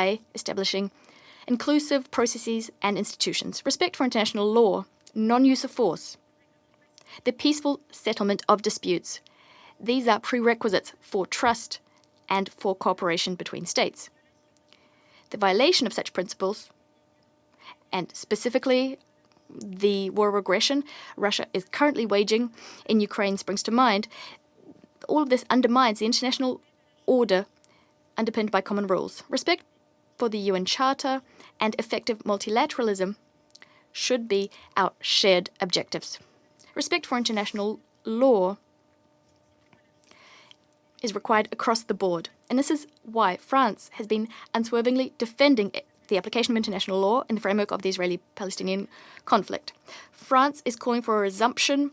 by establishing inclusive processes and institutions, respect for international law, non-use of force, the peaceful settlement of disputes. These are prerequisites for trust and for cooperation between states. The violation of such principles, and specifically the war of aggression Russia is currently waging in Ukraine, springs to mind. All of this undermines the international order underpinned by common rules. Respect for the UN Charter and effective multilateralism should be our shared objectives. Respect for international law is required across the board, and this is why France has been unswervingly defending the application of international law in the framework of the Israeli-Palestinian conflict. France is calling for a resumption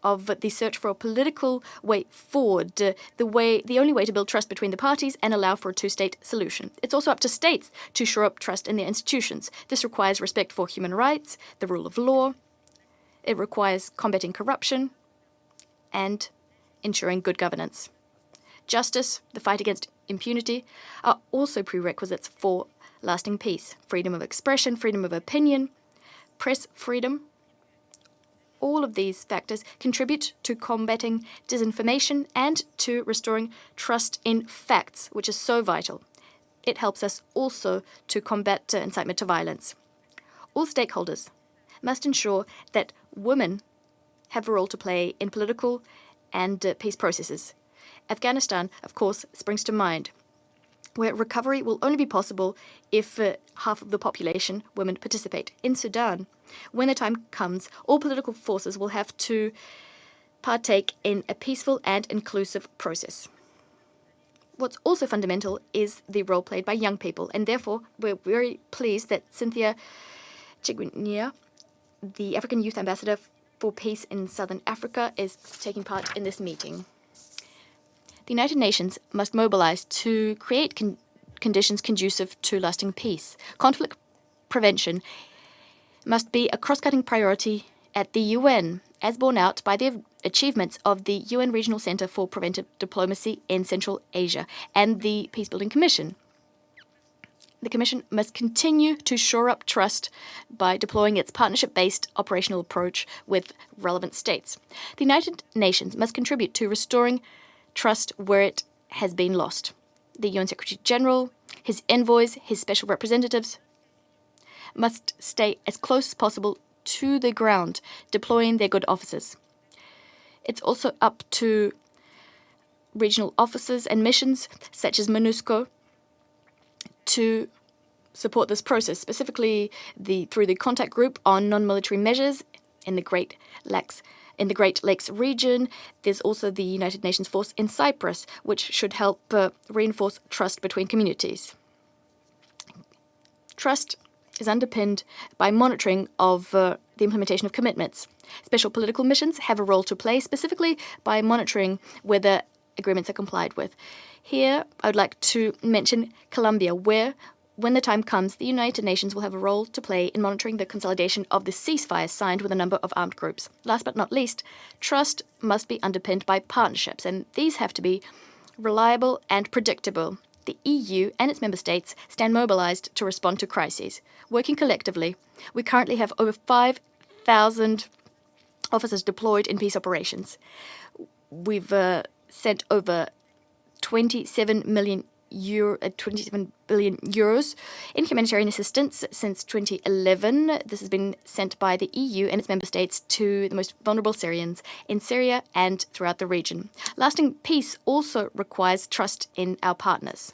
of the search for a political way forward, the only way to build trust between the parties and allow for a two-state solution. It's also up to states to shore up trust in their institutions. This requires respect for human rights, the rule of law. It requires combating corruption and ensuring good governance. Justice, the fight against impunity, are also prerequisites for lasting peace. Freedom of expression, freedom of opinion, press freedom. All of these factors contribute to combating disinformation and to restoring trust in facts, which is so vital. It helps us also to combat incitement to violence. All stakeholders must ensure that women have a role to play in political and peace processes. Afghanistan, of course, springs to mind, where recovery will only be possible if half of the population, women, participate. In Sudan, when the time comes, all political forces will have to partake in a peaceful and inclusive process. What's also fundamental is the role played by young people, and therefore we're very pleased that Cynthia Chigwinia, the African Youth Ambassador for Peace in Southern Africa, is taking part in this meeting. The United Nations must mobilize to create conditions conducive to lasting peace. Conflict prevention must be a cross-cutting priority at the UN, as borne out by the achievements of the UN Regional Center for Preventive Diplomacy in Central Asia and the Peacebuilding Commission. The Commission must continue to shore up trust by deploying its partnership-based operational approach with relevant states. The United Nations must contribute to restoring trust where it has been lost. The UN Secretary General, his envoys, his special representatives must stay as close as possible to the ground, deploying their good officers. It's also up to regional officers and missions, such as MONUSCO, to support this process, specifically through the contact group on non-military measures in the Great Lakes region. There's also the United Nations force in Cyprus, which should help reinforce trust between communities. Trust is underpinned by monitoring of the implementation of commitments. Special political missions have a role to play, specifically by monitoring whether agreements are complied with. Here, I would like to mention Colombia, where, when the time comes, the United Nations will have a role to play in monitoring the consolidation of the ceasefire signed with a number of armed groups. Last but not least, trust must be underpinned by partnerships, and these have to be reliable and predictable. The EU and its member states stand mobilized to respond to crises. Working collectively, we currently have over 5,000 officers deployed in peace operations. We've sent over 27 billion euros in humanitarian assistance since 2011. This has been sent by the EU and its member states to the most vulnerable Syrians in Syria and throughout the region. Lasting peace also requires trust in our partners.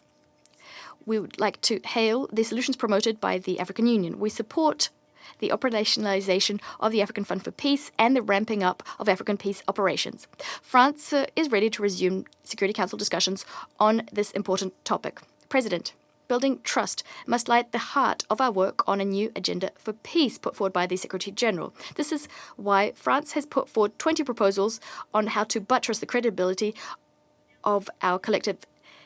We would like to hail the solutions promoted by the African Union. We support the operationalization of the African Fund for Peace and the ramping up of African peace operations. France is ready to resume Security Council discussions on this important topic. President, building trust must lie at the heart of our work on a new agenda for peace put forward by the Secretary General. This is why France has put forward 20 proposals on how to buttress the credibility of our collective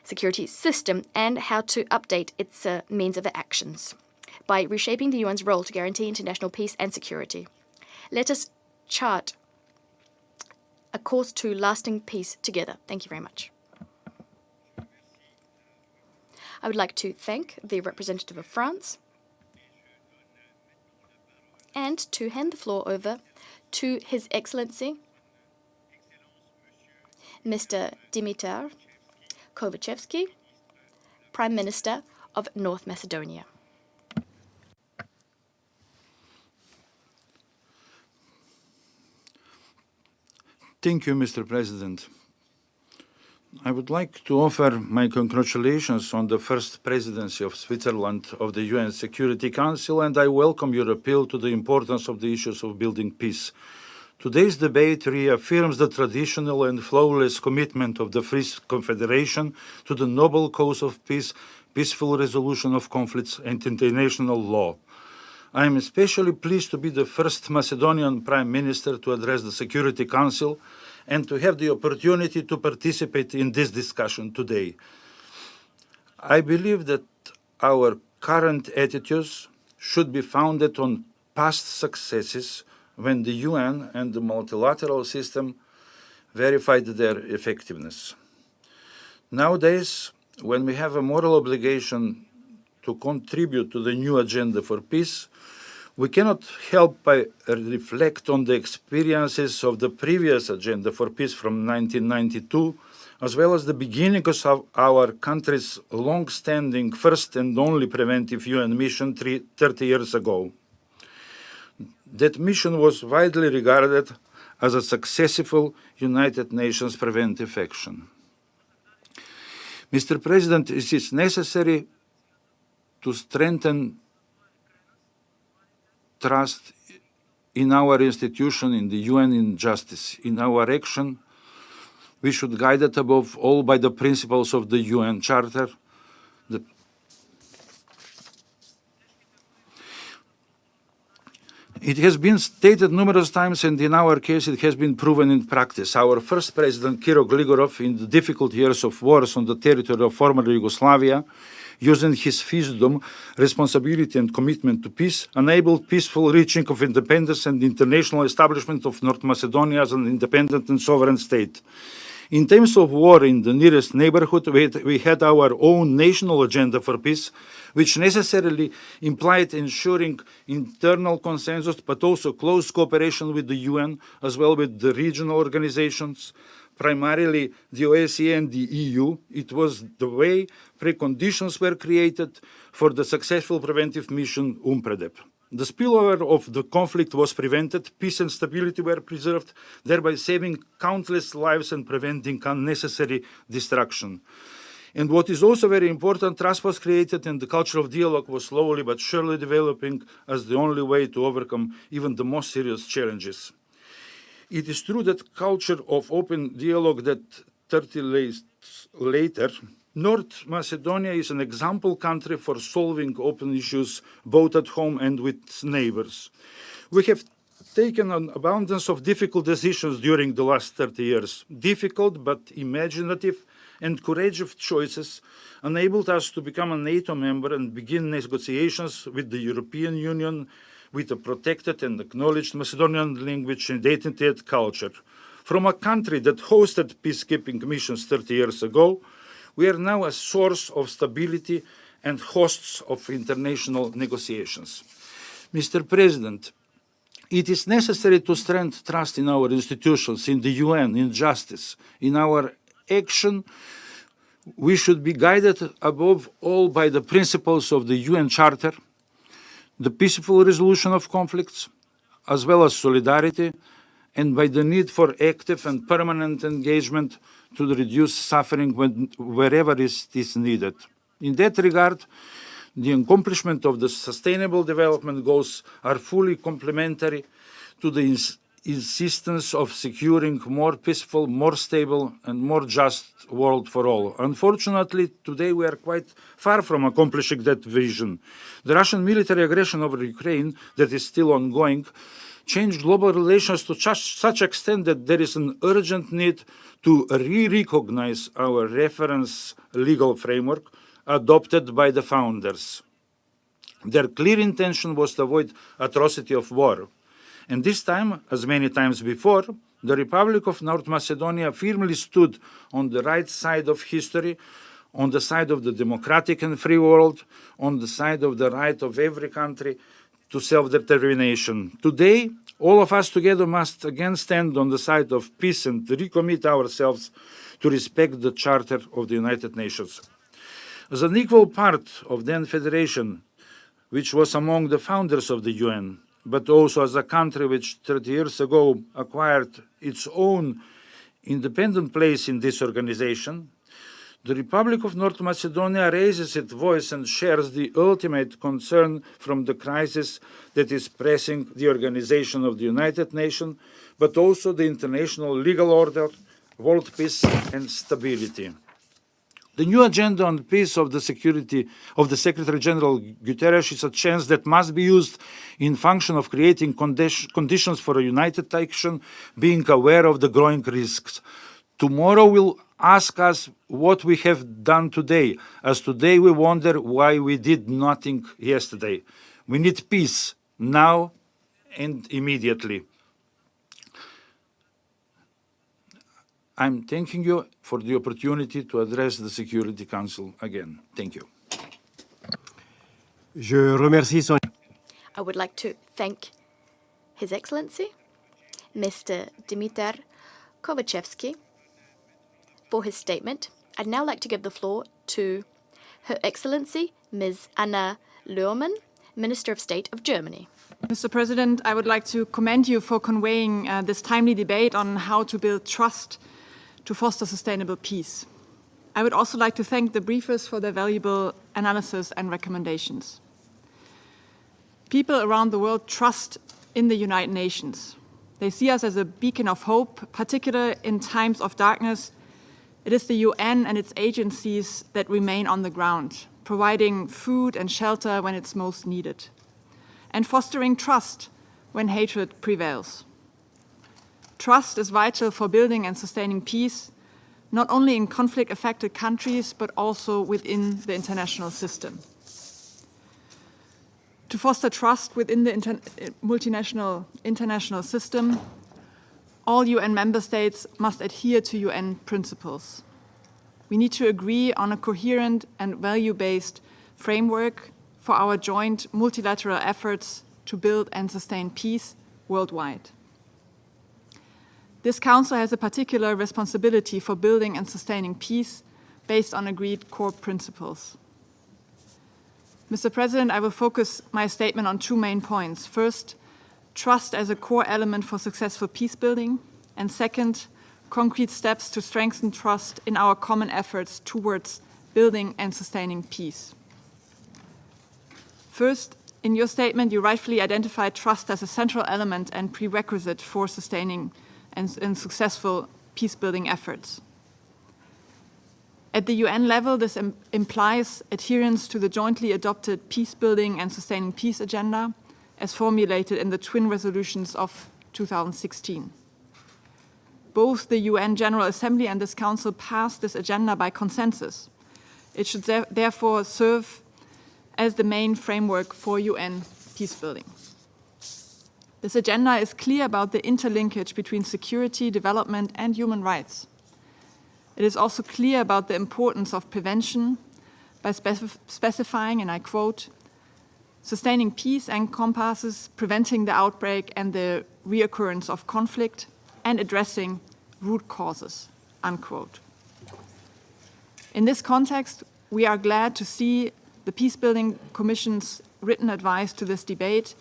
security system and how to update its means of actions by reshaping the UN's role to guarantee international peace and security. Let us chart a course to lasting peace together. Thank you very much. I would like to thank the representative of France and to hand the floor over to His Excellency, Mr. Dimitar Kovachevsky, Prime Minister of North Macedonia. Thank you, Mr. President. I would like to offer my congratulations on the first presidency of Switzerland of the UN Security Council, and I welcome your appeal to the importance of the issues of building peace. Today's debate reaffirms the traditional and flawless commitment of the Swiss Confederation to the noble cause of peace, peaceful resolution of conflicts, and international law. I am especially pleased to be the first Macedonian Prime Minister to address the Security Council and to have the opportunity to participate in this discussion today. I believe that our current attitudes should be founded on past successes when the UN and the multilateral system verified their effectiveness. Nowadays, when we have a moral obligation to contribute to the new agenda for peace, we cannot help but reflect on the experiences of the previous agenda for peace from 1992, as well as the beginnings of our country's long-standing first and only preventive UN mission 30 years ago. That mission was widely regarded as a successful United Nations preventive action. Mr. President, it is necessary to strengthen trust in our institution, in the UN, in justice. In our action, we should guide it above all by the principles of the UN Charter. It has been stated numerous times, and in our case it has been proven in practice. Our first president, Kiro Gligorov, in the difficult years of wars on the territory of former Yugoslavia, using his wisdom, responsibility and commitment to peace, enabled peaceful reaching of independence and international establishment of North Macedonia as an independent and sovereign state. In times of war in the nearest neighborhood, we had our own national agenda for peace, which necessarily implied ensuring internal consensus, but also close cooperation with the UN, as well with the regional organizations, primarily the OSCE and the EU. It was the way preconditions were created for the successful preventive mission UNPREDEP. The spillover of the conflict was prevented, peace and stability were preserved, thereby saving countless lives and preventing unnecessary destruction. And what is also very important, trust was created and the culture of dialogue was slowly but surely developing as the only way to overcome even the most serious challenges. It is true that culture of open dialogue that 30 years later, North Macedonia is an example country for solving open issues both at home and with neighbors. We have taken an abundance of difficult decisions during the last 30 years. Difficult but imaginative and courageous choices enabled us to become a NATO member and begin negotiations with the European Union with a protected and acknowledged Macedonian language, identity and culture. From a country that hosted peacekeeping missions 30 years ago, we are now a source of stability and hosts of international negotiations. Mr. President, it is necessary to strengthen trust in our institutions, in the UN, in justice. In our action, we should be guided above all by the principles of the UN Charter, the peaceful resolution of conflicts, as well as solidarity, and by the need for active and permanent engagement to reduce suffering wherever it is needed. In that regard, the accomplishment of the Sustainable Development Goals are fully complementary to the insistence of securing more peaceful, more stable, and more just world for all. Unfortunately, today we are quite far from accomplishing that vision. The Russian military aggression over Ukraine, that is still ongoing, changed global relations to such extent that there is an urgent need to re-recognize our reference legal framework adopted by the founders. Their clear intention was to avoid atrocity of war. And this time, as many times before, the Republic of North Macedonia firmly stood on the right side of history, on the side of the democratic and free world, on the side of the right of every country to self-determination. Today, all of us together must again stand on the side of peace and recommit ourselves to respect the Charter of the United Nations. As an equal part of then Federation, which was among the founders of the UN, but also as a country which 30 years ago acquired its own independent place in this organization, the Republic of North Macedonia raises its voice and shares the ultimate concern from the crisis that is pressing the Organization of the United Nations, but also the international legal order, world peace and stability. The new agenda on peace of the security of the Secretary General Guterres is a chance that must be used in function of creating conditions for a united action, being aware of the growing risks. Tomorrow will ask us what we have done today, as today we wonder why we did nothing yesterday. We need peace now and immediately. I'm thanking you for the opportunity to address the Security Council again. Thank you. Je remercie son... I would like to thank His Excellency, Mr. Dimitar Kovachevsky, for his statement. I'd now like to give the floor to Her Excellency, Ms. Anna Luhrmann, Minister of State of Germany. Mr. President, I would like to commend you for conveying this timely debate on how to build trust to foster sustainable peace. I would also like to thank the briefers for their valuable analysis and recommendations. People around the world trust in the United Nations. They see us as a beacon of hope, particularly in times of darkness. It is the UN and its agencies that remain on the ground, providing food and shelter when it's most needed, and fostering trust when hatred prevails. Trust is vital for building and sustaining peace, not only in conflict-affected countries, but also within the international system. To foster trust within the international system, all UN member states must adhere to UN principles. We need to agree on a coherent and value-based framework for our joint multilateral efforts to build and sustain peace worldwide. This Council has a particular responsibility for building and sustaining peace based on agreed core principles. Mr. President, I will focus my statement on two main points. First, trust as a core element for successful peace building, and second, concrete steps to strengthen trust in our common efforts towards building and sustaining peace. First, in your statement, you rightfully identified trust as a central element and prerequisite for sustaining and successful peace-building efforts. At the UN level, this implies adherence to the jointly adopted peace-building and sustaining peace agenda as formulated in the twin resolutions of 2016. Both the UN General Assembly and this Council passed this agenda by consensus. It should therefore serve as the main framework for UN peace-building. This agenda is clear about the interlinkage between security, development, and human rights. It is also clear about the importance of prevention by specifying, and I quote, sustaining peace encompasses preventing the outbreak and the reoccurrence of conflict and addressing root causes, unquote. In this context, we are glad to see the Peacebuilding Commission's written advice to this debate.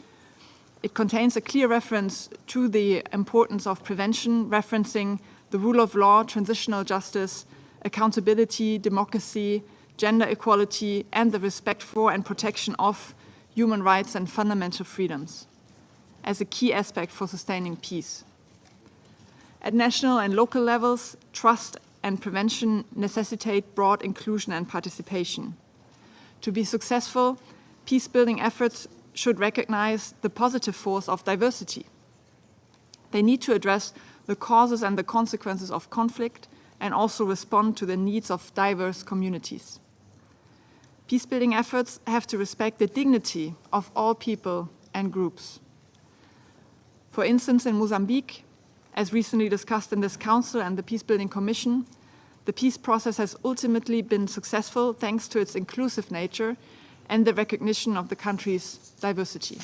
It contains a clear reference to the importance of prevention, referencing the rule of law, transitional justice, accountability, democracy, gender equality, and the respect for and protection of human rights and fundamental freedoms as a key aspect for sustaining peace. At national and local levels, trust and prevention necessitate broad inclusion and participation. To be successful, peace-building efforts should recognize the positive force of diversity. They need to address the causes and the consequences of conflict and also respond to the needs of diverse communities. Peacebuilding efforts have to respect the dignity of all people and groups. For instance, in Mozambique, as recently discussed in this Council and the Peacebuilding Commission, the peace process has ultimately been successful thanks to its inclusive nature and the recognition of the country's diversity.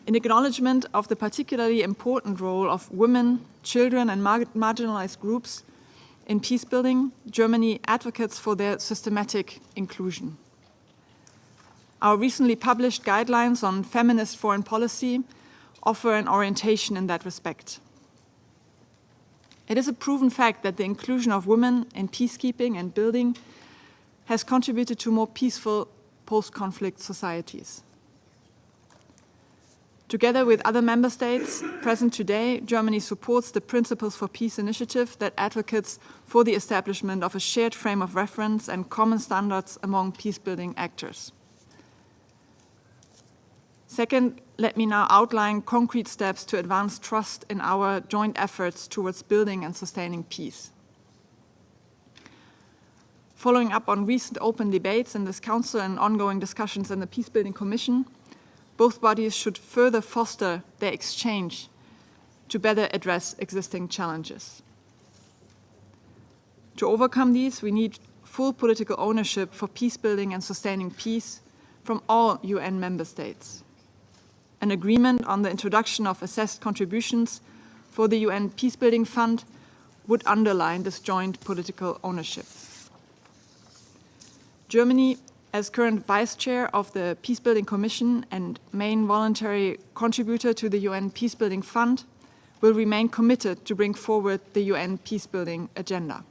In acknowledgement of the particularly important role of women, children, and marginalized groups in peace building, Germany advocates for their systematic inclusion. Our recently published guidelines on feminist foreign policy offer an orientation in that respect. It is a proven fact that the inclusion of women in peacekeeping and building has contributed to more peaceful post-conflict societies. Together with other member states present today, Germany supports the Principles for Peace initiative that advocates for the establishment of a shared frame of reference and common standards among peace-building actors. Second, let me now outline concrete steps to advance trust in our joint efforts towards building and sustaining peace. Following up on recent open debates in this Council and ongoing discussions in the Peacebuilding Commission, both bodies should further foster their exchange to better address existing challenges. To overcome these, we need full political ownership for peacebuilding and sustaining peace from all UN member states. An agreement on the introduction of assessed contributions for the UN Peacebuilding Fund would underline this joint political ownership. Germany, as current Vice Chair of the Peacebuilding Commission and main voluntary contributor to the UN Peacebuilding Fund, will remain committed to bring forward the UN Peacebuilding agenda.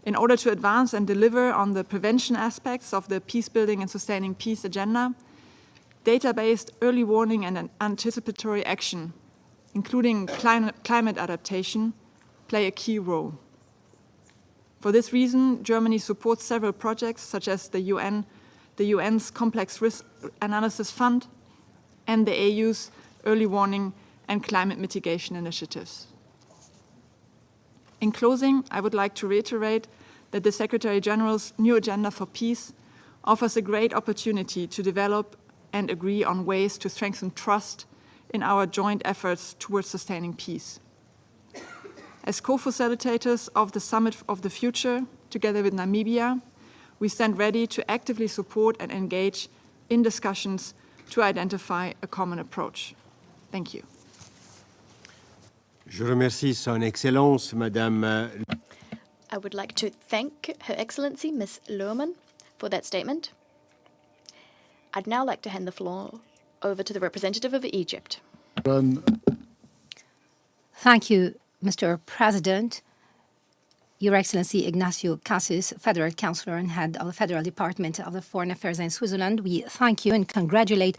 In order to advance and deliver on the prevention aspects of the Peacebuilding and Sustaining Peace agenda, data-based early warning and anticipatory action, including climate adaptation, play a key role. For this reason, Germany supports several projects such as the UN's Complex Risk Analysis Fund and the AU's Early Warning and Climate Mitigation initiatives. In closing, I would like to reiterate that the Secretary General's new agenda for peace offers a great opportunity to develop and agree on ways to strengthen trust in our joint efforts towards sustaining peace. As co-facilitators of the Summit of the Future, together with Namibia, we stand ready to actively support and engage in discussions to identify a common approach. Thank you. Je remercie Son Excellence, Madame. I would like to thank Her Excellency, Ms. Lohmann, for that statement. I'd now like to hand the floor over to the representative of Egypt. Thank you, Mr. President. Your Excellency Ignacio Cassis, Federal Councillor and Head of the Federal Department of the Foreign Affairs in Switzerland, we thank you and congratulate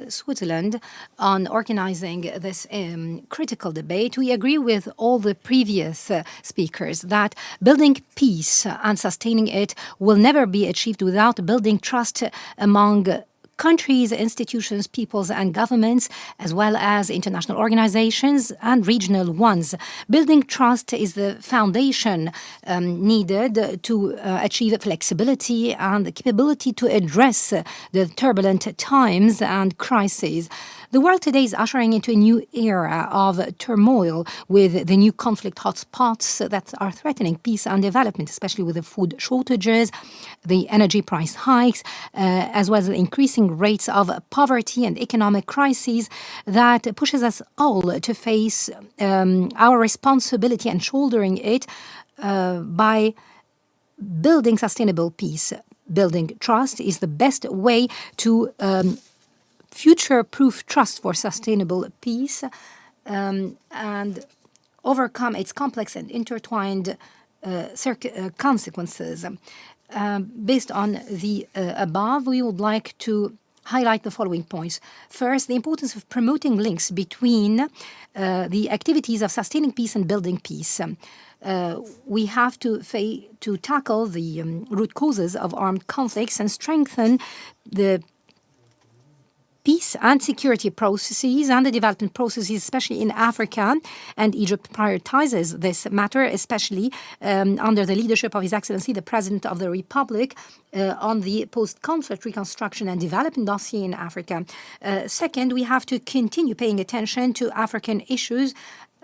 Switzerland on organizing this critical debate. We agree with all the previous speakers that building peace and sustaining it will never be achieved without building trust among countries, institutions, peoples, and governments, as well as international organizations and regional ones. Building trust is the foundation needed to achieve flexibility and the capability to address the turbulent times and crises. The world today is ushering into a new era of turmoil with the new conflict hotspots that are threatening peace and development, especially with the food shortages, the energy price hikes, as well as the increasing rates of poverty and economic crises that pushes us all to face our responsibility and shouldering it by building sustainable peace. Building trust is the best way to future-proof trust for sustainable peace and overcome its complex and intertwined consequences. Based on the above, we would like to highlight the following points. First, the importance of promoting links between the activities of sustaining peace and building peace. We have to tackle the root causes of armed conflicts and strengthen the peace and security processes and the development processes, especially in Africa. And Egypt prioritizes this matter, especially under the leadership of His Excellency, the President of the Republic, on the post-conflict reconstruction and development dossier in Africa. Second, we have to continue paying attention to African issues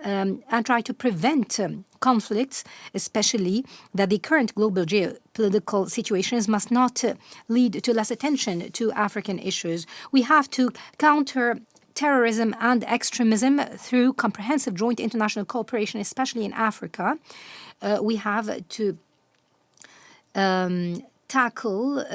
and try to prevent conflicts, especially that the current global geopolitical situations must not lead to less attention to African issues. We have to counter terrorism and extremism through comprehensive joint international cooperation, especially in Africa. We have to tackle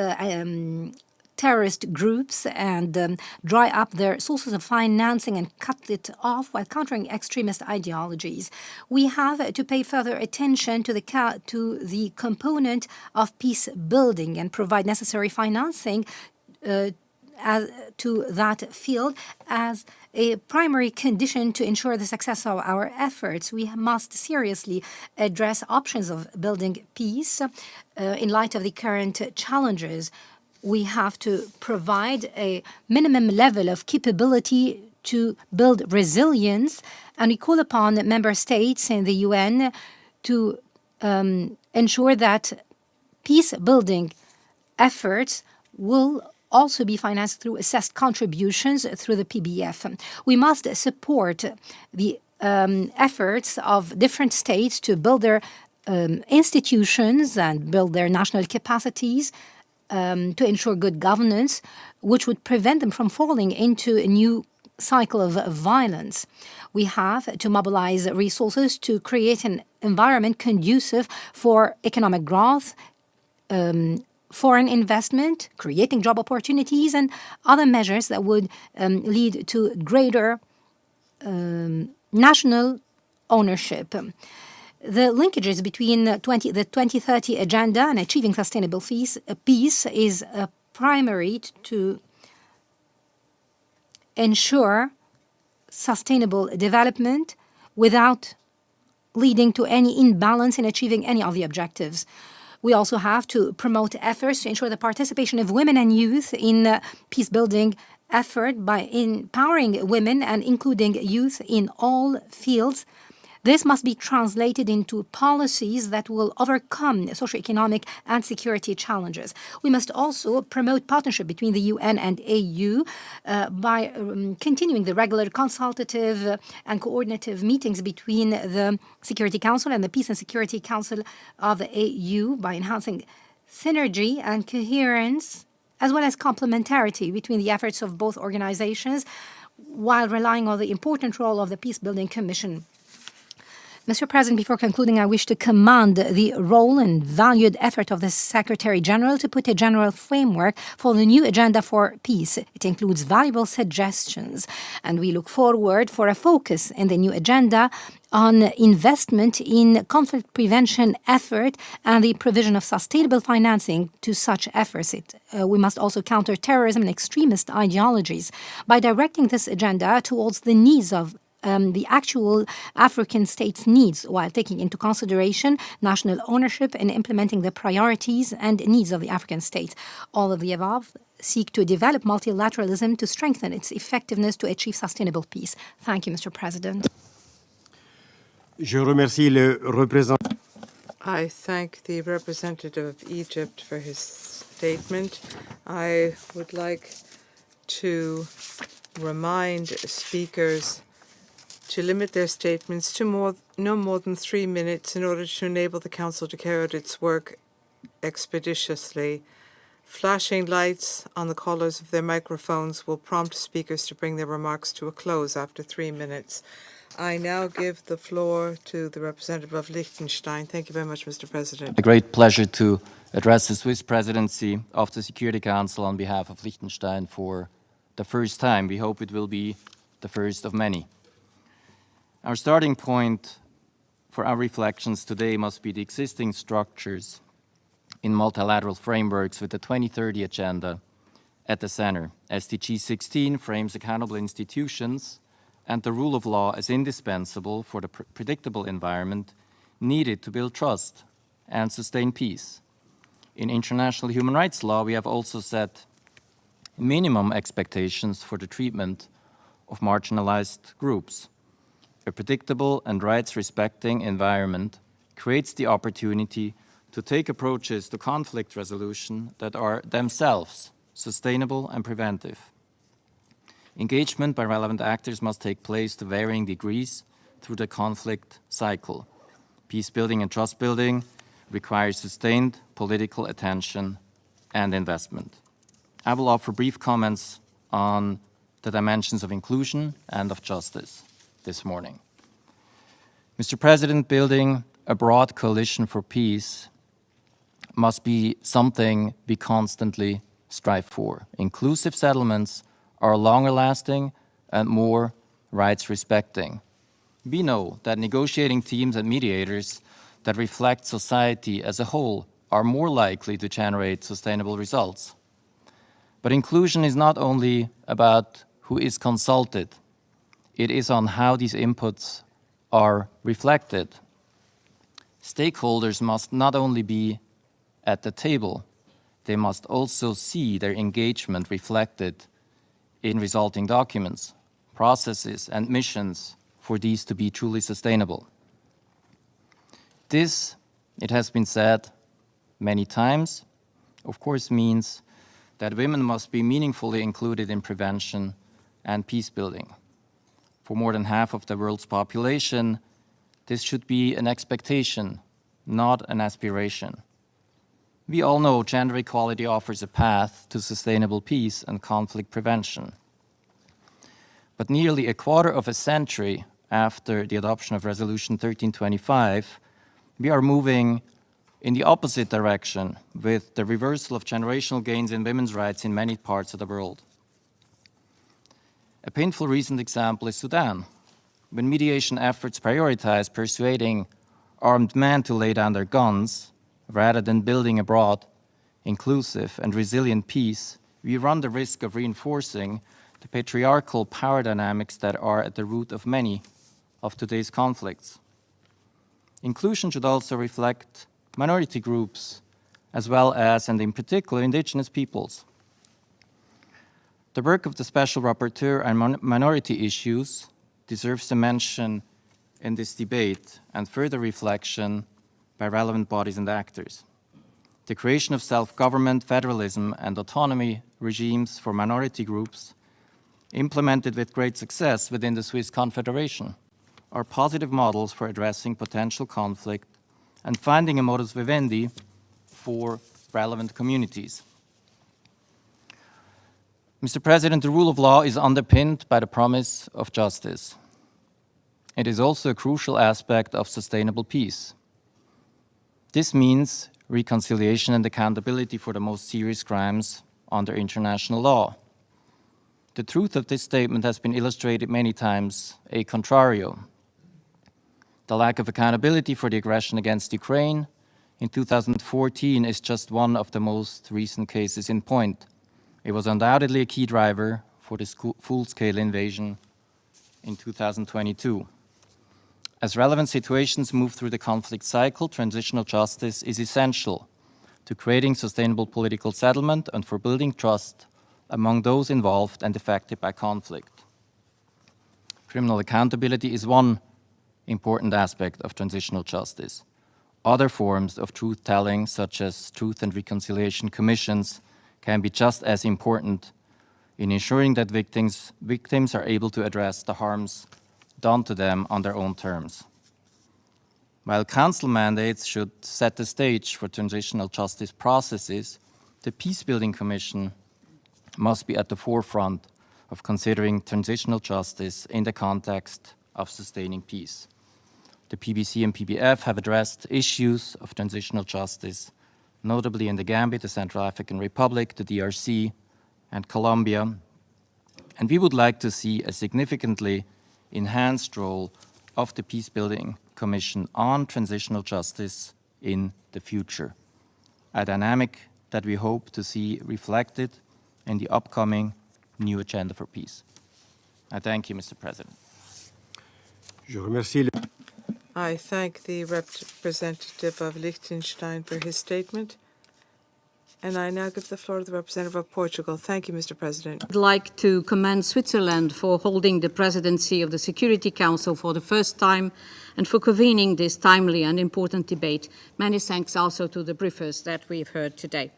terrorist groups and dry up their sources of financing and cut it off while countering extremist ideologies. We have to pay further attention to the component of peace building and provide necessary financing to that field as a primary condition to ensure the success of our efforts. We must seriously address options of building peace in light of the current challenges. We have to provide a minimum level of capability to build resilience, and we call upon member states in the UN to ensure that peace-building efforts will also be financed through assessed contributions through the PBF. We must support the efforts of different states to build their institutions and build their national capacities to ensure good governance, which would prevent them from falling into a new cycle of violence. We have to mobilize resources to create an environment conducive for economic growth, foreign investment, creating job opportunities, and other measures that would lead to greater national ownership. The linkages between the 2030 agenda and achieving sustainable peace is primary to ensure sustainable development without leading to any imbalance in achieving any of the objectives. We also have to promote efforts to ensure the participation of women and youth in peace-building effort by empowering women and including youth in all fields. This must be translated into policies that will overcome socioeconomic and security challenges. We must also promote partnership between the UN and AU by continuing the regular consultative and coordinative meetings between the Security Council and the Peace and Security Council of the AU by enhancing synergy and coherence as well as complementarity between the efforts of both organizations while relying on the important role of the Peace-Building Commission. Mr. President, before concluding, I wish to commend the role and valued effort of the Secretary General to put a general framework for the new agenda for peace. It includes valuable suggestions, and we look forward for a focus in the new agenda on investment in conflict prevention effort and the provision of sustainable financing to such efforts. We must also counter terrorism and extremist ideologies by directing this agenda towards the needs of the actual African states' needs while taking into consideration national ownership and implementing the priorities and needs of the African states. All of the above seek to develop multilateralism to strengthen its effectiveness to achieve sustainable peace. Thank you, Mr. President. Je remercie le représentant. I thank the representative of Egypt for his statement. I would like to remind speakers to limit their statements to no more than 3 minutes in order to enable the Council to carry out its work expeditiously. Flashing lights on the collars of their microphones will prompt speakers to bring their remarks to a close after 3 minutes. I now give the floor to the representative of Liechtenstein. Thank you very much, Mr. President. A great pleasure to address the Swiss presidency of the Security Council on behalf of Liechtenstein for the first time. We hope it will be the first of many. Our starting point for our reflections today must be the existing structures in multilateral frameworks with the 2030 agenda at the center. SDG 16 frames accountable institutions and the rule of law as indispensable for the predictable environment needed to build trust and sustain peace. In international human rights law, we have also set minimum expectations for the treatment of marginalized groups. A predictable and rights-respecting environment creates the opportunity to take approaches to conflict resolution that are themselves sustainable and preventive. Engagement by relevant actors must take place to varying degrees through the conflict cycle. Peace building and trust building requires sustained political attention and investment. I will offer brief comments on the dimensions of inclusion and of justice this morning. Mr. President, building a broad coalition for peace must be something we constantly strive for. Inclusive settlements are longer lasting and more rights respecting. We know that negotiating teams and mediators that reflect society as a whole are more likely to generate sustainable results. But inclusion is not only about who is consulted, it is on how these inputs are reflected. Stakeholders must not only be at the table, they must also see their engagement reflected in resulting documents, processes, and missions for these to be truly sustainable. This, it has been said many times, of course means that women must be meaningfully included in prevention and peace building. For more than half of the world's population, this should be an expectation, not an aspiration. We all know gender equality offers a path to sustainable peace and conflict prevention. But nearly a quarter of a century after the adoption of Resolution 1325, we are moving in the opposite direction with the reversal of generational gains in women's rights in many parts of the world. A painful recent example is Sudan, when mediation efforts prioritize persuading armed men to lay down their guns rather than building a broad, inclusive, and resilient peace. We run the risk of reinforcing the patriarchal power dynamics that are at the root of many of today's conflicts. Inclusion should also reflect minority groups, as well as, and in particular, indigenous peoples. The work of the Special Rapporteur on minority issues deserves a mention in this debate and further reflection by relevant bodies and actors. The creation of self-government, federalism, and autonomy regimes for minority groups, implemented with great success within the Swiss Confederation, are positive models for addressing potential conflict and finding a modus vivendi for relevant communities. Mr. President, the rule of law is underpinned by the promise of justice. It is also a crucial aspect of sustainable peace. This means reconciliation and accountability for the most serious crimes under international law. The truth of this statement has been illustrated many times a contrario. The lack of accountability for the aggression against Ukraine in 2014 is just one of the most recent cases in point. It was undoubtedly a key driver for this full-scale invasion in 2022. As relevant situations move through the conflict cycle, transitional justice is essential to creating sustainable political settlement and for building trust among those involved and affected by conflict. Criminal accountability is one important aspect of transitional justice. Other forms of truth-telling, such as truth and reconciliation commissions, can be just as important in ensuring that victims are able to address the harms done to them on their own terms. While council mandates should set the stage for transitional justice processes, the Peacebuilding Commission must be at the forefront of considering transitional justice in the context of sustaining peace. The PBC and PBF have addressed issues of transitional justice, notably in the Gambia, the Central African Republic, the DRC, and Colombia. And we would like to see a significantly enhanced role of the Peacebuilding Commission on transitional justice in the future, a dynamic that we hope to see reflected in the upcoming new Agenda for Peace. I thank you, Mr. President. Je remercie I thank the representative of Liechtenstein for his statement. And I now give the floor to the representative of Portugal. Thank you, Mr. President. I'd like to commend Switzerland for holding the presidency of the Security Council for the first time and for convening this timely and important debate. Many thanks also to the briefers that we've heard today.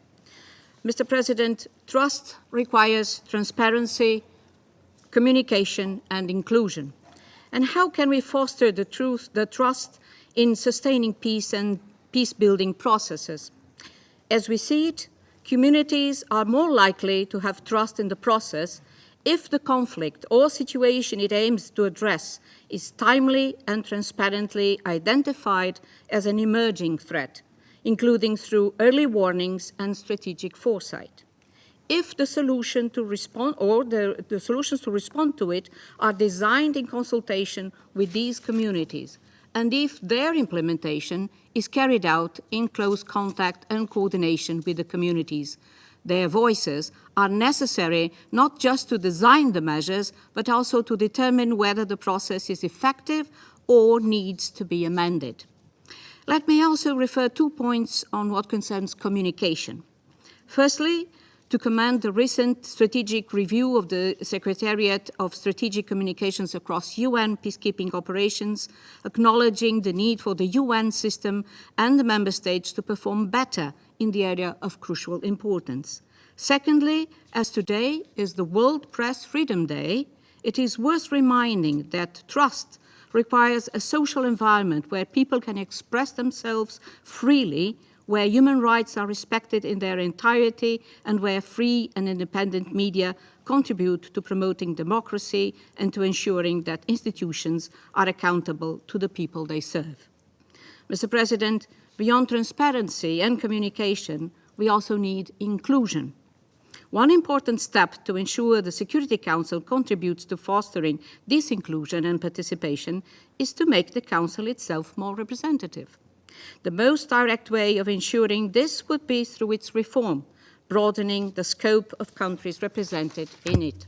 Mr. President, trust requires transparency, communication, and inclusion. And how can we foster the trust in sustaining peace and peace-building processes? As we see it, communities are more likely to have trust in the process if the conflict or situation it aims to address is timely and transparently identified as an emerging threat, including through early warnings and strategic foresight. If the solution to respond or the solutions to respond to it are designed in consultation with these communities, and if their implementation is carried out in close contact and coordination with the communities, their voices are necessary not just to design the measures, but also to determine whether the process is effective or needs to be amended. Let me also refer 2 points on what concerns communication. Firstly, to commend the recent strategic review of the Secretariat of Strategic Communications across UN peacekeeping operations, acknowledging the need for the UN system and the member states to perform better in the area of crucial importance. Secondly, as today is the World Press Freedom Day, it is worth reminding that trust requires a social environment where people can express themselves freely, where human rights are respected in their entirety, and where free and independent media contribute to promoting democracy and to ensuring that institutions are accountable to the people they serve. Mr. President, beyond transparency and communication, we also need inclusion. One important step to ensure the Security Council contributes to fostering this inclusion and participation is to make the Council itself more representative. The most direct way of ensuring this would be through its reform, broadening the scope of countries represented in it.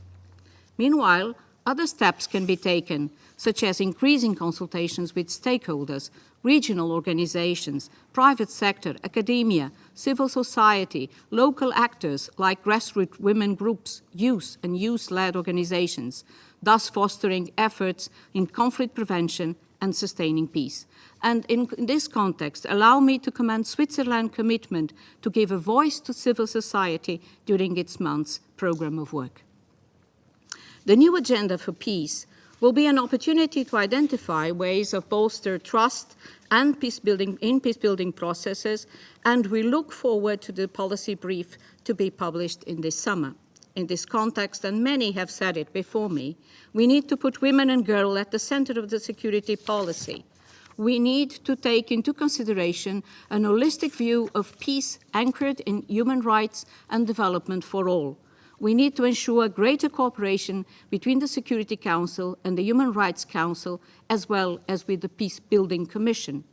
Meanwhile, other steps can be taken, such as increasing consultations with stakeholders, regional organizations, private sector, academia, civil society, local actors like grassroots women groups, youth and youth-led organizations, thus fostering efforts in conflict prevention and sustaining peace. And in this context, allow me to commend Switzerland's commitment to give a voice to civil society during its month's program of work. The new agenda for peace will be an opportunity to identify ways of bolster trust and peace-building processes, and we look forward to the policy brief to be published in this summer. In this context, and many have said it before me, we need to put women and girls at the center of the security policy. We need to take into consideration an holistic view of peace anchored in human rights and development for all. We need to ensure greater cooperation between the Security Council and the Human Rights Council, as well as with the Peace-Building Commission.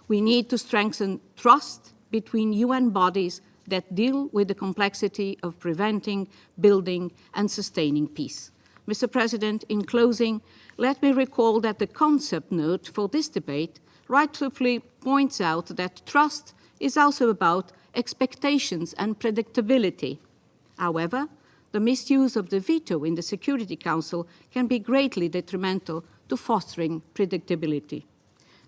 We need to strengthen trust between UN bodies that deal with the complexity of preventing, building, and sustaining peace. Mr. President, in closing, let me recall that the concept note for this debate rightfully points out that trust is also about expectations and predictability. However, the misuse of the veto in the Security Council can be greatly detrimental to fostering predictability.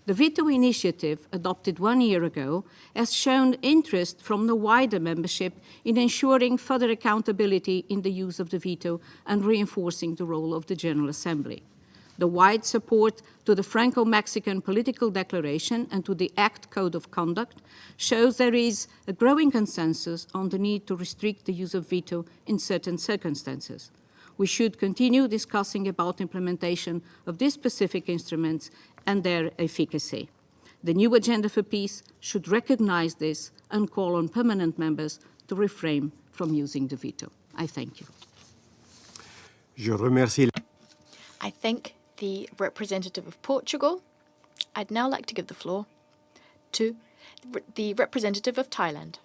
The veto initiative, adopted 1 year ago, has shown interest from the wider membership in ensuring further accountability in the use of the veto and reinforcing the role of the General Assembly. The wide support to the Franco-Mexican Political Declaration and to the ACT Code of Conduct shows there is a growing consensus on the need to restrict the use of veto in certain circumstances. We should continue discussing about implementation of these specific instruments and their efficacy. The new agenda for peace should recognize this and call on permanent members to refrain from using the veto. I thank you. Je remercie. I thank the representative of Portugal. I'd now like to give the floor to the representative of Thailand.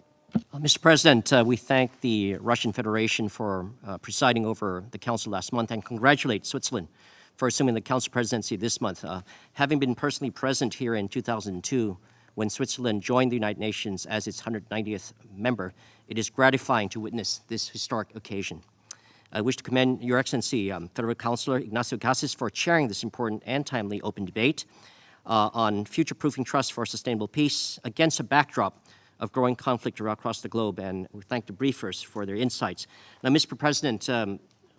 Mr. President, we thank the Russian Federation for presiding over the Council last month and congratulate Switzerland for assuming the Council presidency this month. Having been personally present here in 2002 when Switzerland joined the United Nations as its 190th member, it is gratifying to witness this historic occasion. I wish to commend Your Excellency, Federal Councillor Ignacio Casas, for chairing this important and timely open debate on future-proofing trust for sustainable peace against a backdrop of growing conflict across the globe, and we thank the briefers for their insights. Now, Mr. President,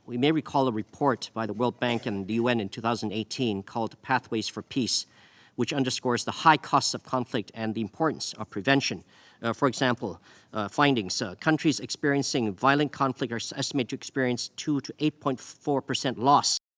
We may recall a report by the World Bank and the UN in 2018 called Pathways for Peace, which underscores the high costs of conflict and the importance of prevention. For example, findings, countries experiencing violent conflict are estimated to experience 2 to 8.4% loss